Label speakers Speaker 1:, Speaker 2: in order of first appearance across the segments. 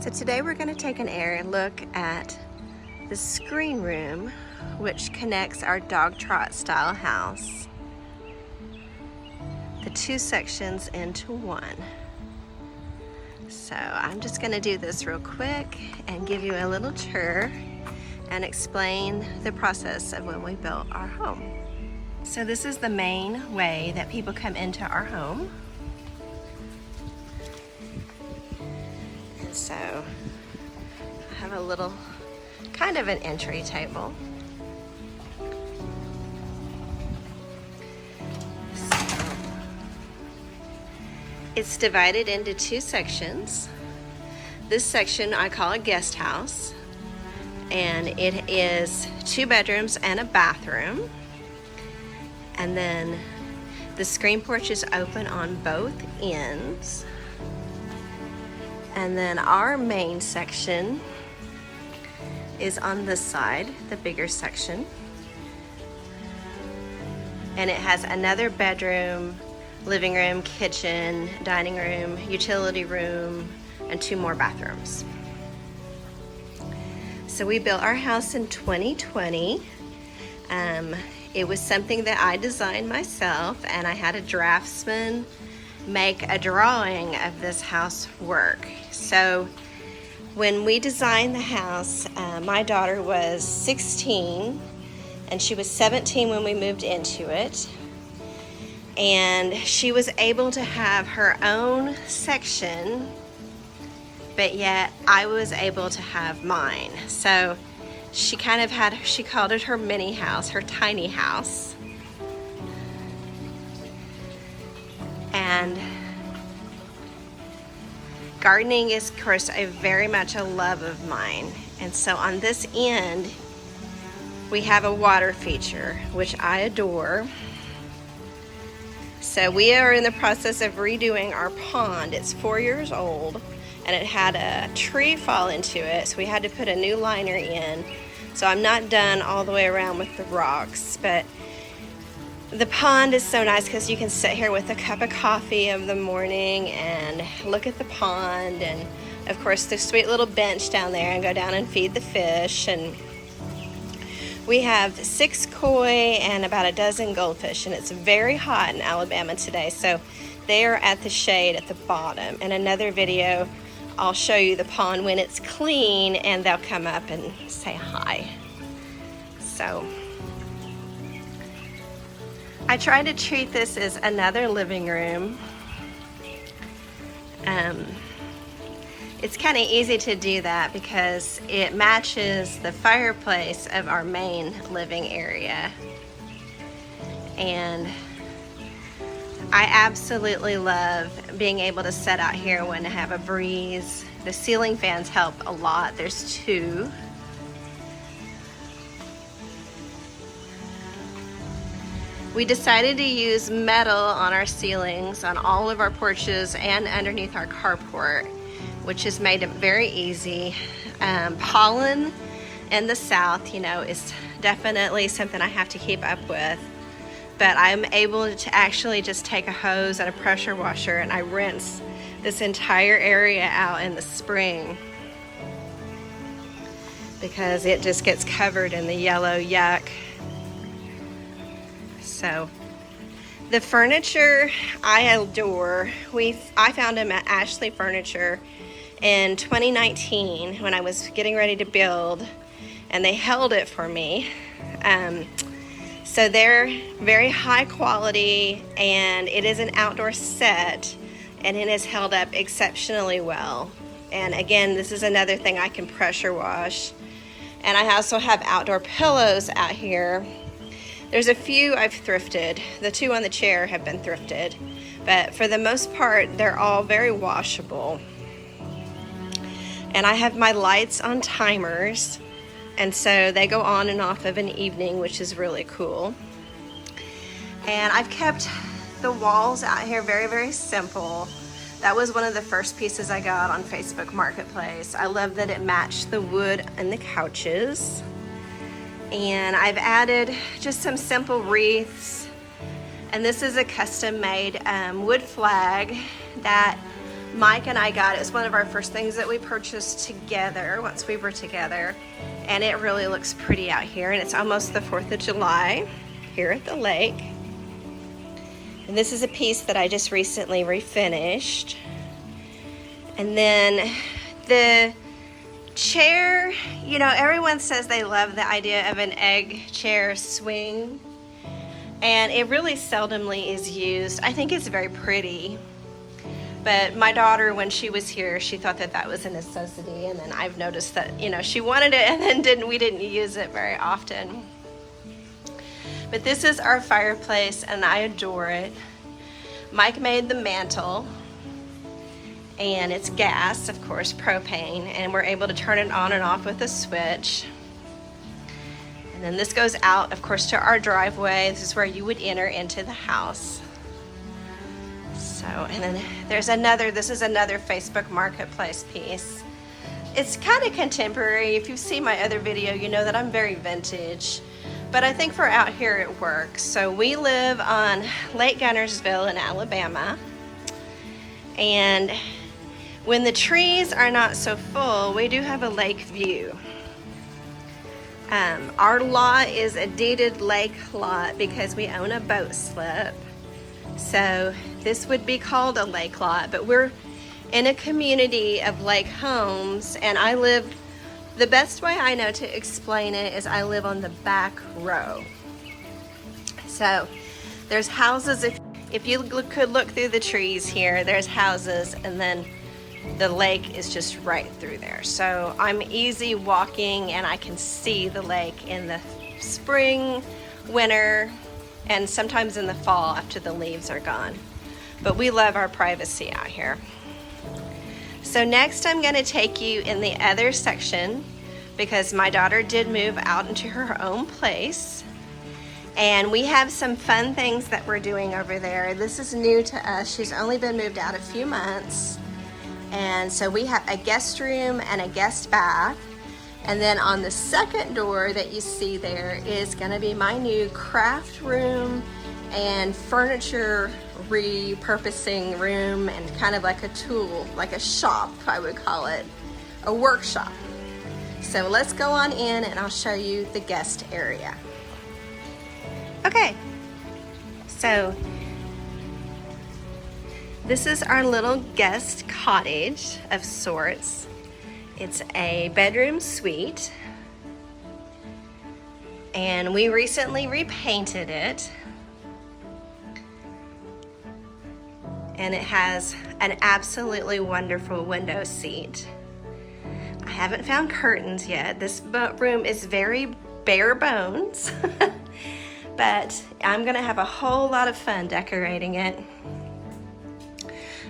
Speaker 1: So today we're going to take an air look at the screen room, which connects our dog trot style house, the two sections into one. So I'm just going to do this real quick and give you a little tour and explain the process of when we built our home. So this is the main way that people come into our home. And so I have a little kind of an entry table. So it's divided into two sections. This section I call a guest house, and it is 2 bedrooms and a bathroom. And then the screen porch is open on both ends. And then our main section is on this side, the bigger section. And it has another bedroom, living room, kitchen, dining room, utility room, and 2 more bathrooms. So we built our house in 2020. It was something that I designed myself, and I had a draftsman make a drawing of this house work. So when we designed the house, my daughter was 16 and she was 17 when we moved into it, and she was able to have her own section, but yet I was able to have mine. So she kind of had, she called it her mini house, her tiny house. And gardening is, of course, very much a love of mine. And so on this end, we have a water feature, which I adore. So we are in the process of redoing our pond. It's 4 years old, and it had a tree fall into it, so we had to put a new liner in. So I'm not done all the way around with the rocks, but the pond is so nice because you can sit here with a cup of coffee of the morning and look at the pond, and of course the sweet little bench down there, and go down and feed the fish. And we have 6 koi and about a dozen goldfish, and it's very hot in Alabama today, so they are at the shade at the bottom. In another video I'll show you the pond when it's clean, and they'll come up and say hi. So I try to treat this as another living room. It's kind of easy to do that because it matches the fireplace of our main living area. And I absolutely love being able to sit out here when I have a breeze. The ceiling fans help a lot. There's 2. We decided to use metal on our ceilings, on all of our porches, and underneath our carport, which has made it very easy. Pollen in the south, you know, is definitely something I have to keep up with. But I'm able to actually just take a hose and a pressure washer, and I rinse this entire area out in the spring because it just gets covered in the yellow yuck. So the furniture I adore. I found them at Ashley Furniture in 2019 when I was getting ready to build, and they held it for me. So they're very high quality, and it is an outdoor set, and it has held up exceptionally well. And again, this is another thing I can pressure wash. And I also have outdoor pillows out here. There's a few I've thrifted. The 2 on the chair have been thrifted, but for the most part, they're all very washable. And I have my lights on timers, and so they go on and off of an evening, which is really cool. And I've kept the walls out here very, very simple. That was one of the first pieces I got on Facebook Marketplace. I love that it matched the wood and the couches. And I've added just some simple wreaths. And this is a custom made wood flag that Mike and I got it. It was one of our first things that we purchased together once we were together. And it really looks pretty out here. And it's almost the 4th of July here at the lake. And this is a piece that I just recently refinished. And then the chair, you know, everyone says they love the idea of an egg chair swing. And it really seldomly is used. I think it's very pretty. But my daughter, when she was here, she thought that that was a necessity, and then I've noticed that, you know, she wanted it and then we didn't use it very often. But this is our fireplace and I adore it. Mike made the mantle, and it's gas, of course, propane, and we're able to turn it on and off with a switch. And then this goes out, of course, to our driveway. This is where you would enter into the house. So, and then there's another, this is another Facebook Marketplace piece. It's kind of contemporary. If you've seen my other video, you know that I'm very vintage, but I think for out here it works. So we live on Lake Gunnersville in Alabama, and when the trees are not so full, we do have a lake view. Our lot is a deeded lake lot because we own a boat slip. So this would be called a lake lot, but we're in a community of lake homes, and I live, the best way I know to explain it is I live on the back row. So there's houses, if you could look through the trees here, there's houses, and then the lake is just right through there. So I'm easy walking, and I can see the lake in the spring, winter, and sometimes in the fall after the leaves are gone. But we love our privacy out here. So next I'm going to take you in the other section because my daughter did move out into her own place. And we have some fun things that we're doing over there. This is new to us. She's only been moved out a few months. And so we have a guest room and a guest bath. And then on the second door that you see there is going to be my new craft room and furniture repurposing room, and kind of like a tool, like a shop, I would call it, a workshop. So let's go on in and I'll show you the guest area. Okay, so this is our little guest cottage of sorts. It's a bedroom suite, and we recently repainted it, and it has an absolutely wonderful window seat. I haven't found curtains yet. This room is very bare bones, but I'm gonna have a whole lot of fun decorating it.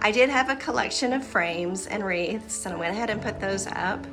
Speaker 1: I did have a collection of frames and wreaths, and I went ahead and put those up.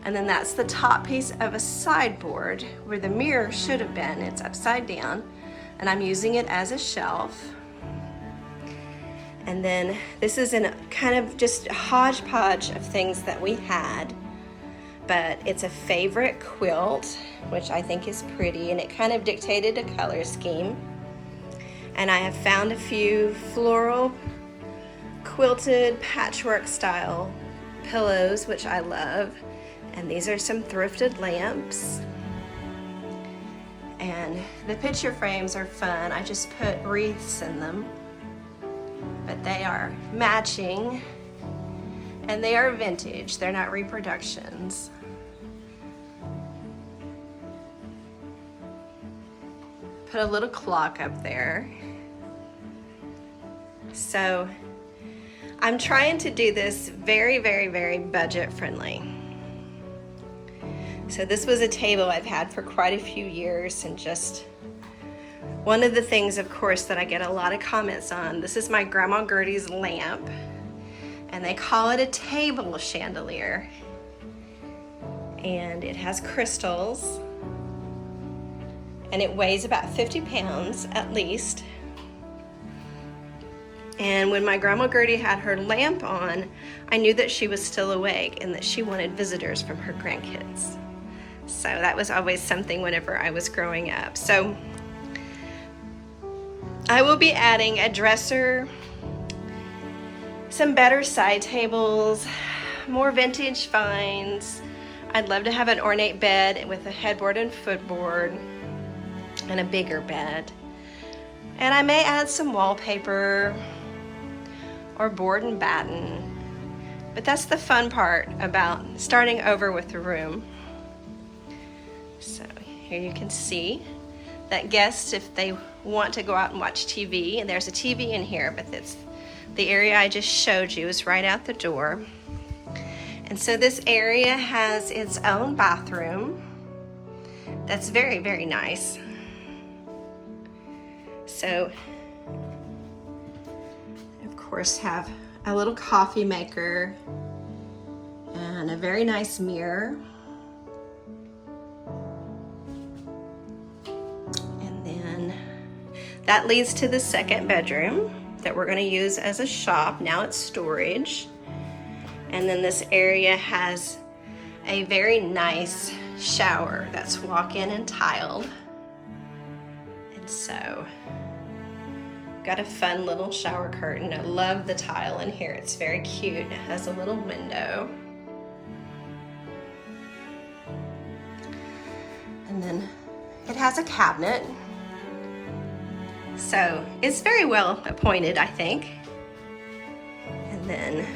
Speaker 1: And then that's the top piece of a sideboard where the mirror should have been. It's upside down, and I'm using it as a shelf. And then this is in kind of just a hodgepodge of things that we had, but it's a favorite quilt, which I think is pretty, and it kind of dictated a color scheme. And I have found a few floral quilted patchwork style pillows, which I love. And these are some thrifted lamps. And the picture frames are fun. I just put wreaths in them, but they are matching and they are vintage. They're not reproductions. Put a little clock up there. So I'm trying to do this very, very, very budget friendly. So this was a table I've had for quite a few years, and just one of the things, of course, that I get a lot of comments on, this is my Grandma Gertie's lamp, and they call it a table chandelier. And it has crystals, and it weighs about 50 pounds at least. And when my Grandma Gertie had her lamp on, I knew that she was still awake and that she wanted visitors from her grandkids. So that was always something whenever I was growing up. So I will be adding a dresser some better side tables, more vintage finds. I'd love to have an ornate bed with a headboard and footboard and a bigger bed. And I may add some wallpaper or board and batten. But that's the fun part about starting over with the room. So here you can see that guests, if they want to go out and watch TV, and there's a TV in here, but it's the area I just showed you is right out the door. And so this area has its own bathroom. That's very, very nice. So, of course, have a little coffee maker and a very nice mirror. And then that leads to the second bedroom that we're going to use as a shop. Now it's storage. And then this area has a very nice shower that's walk-in and tiled. And so, got a fun little shower curtain. I love the tile in here. It's very cute. It has a little window. And then it has a cabinet. So it's very well appointed, I think. And then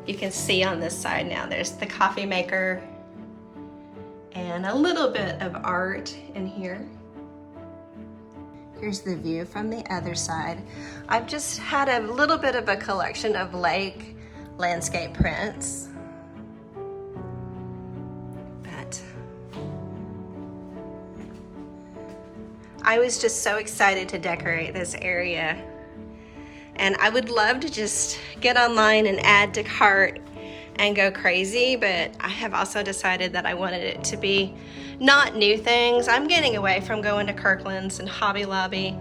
Speaker 1: you can see on this side now, there's the coffee maker and a little bit of art in here. Here's the view from the other side. I've just had a little bit of a collection of lake landscape prints. But I was just so excited to decorate this area. And I would love to just get online and add to cart and go crazy, but I have also decided that I wanted it to be not new things. I'm getting away from going to Kirkland's and Hobby Lobby.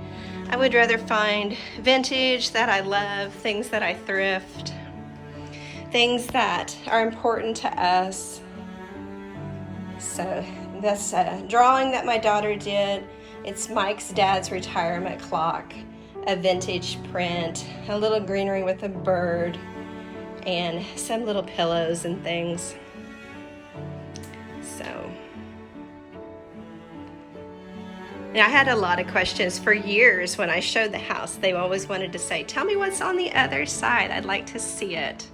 Speaker 1: I would rather find vintage that I love, things that I thrift, things that are important to us. So this drawing that my daughter did, it's Mike's dad's retirement clock, a vintage print, a little greenery with a bird, and some little pillows and things. So, and I had a lot of questions for years when I showed the house. They always wanted to say, tell me what's on the other side. I'd like to see it.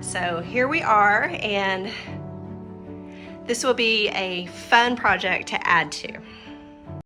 Speaker 1: So here we are, and this will be a fun project to add to.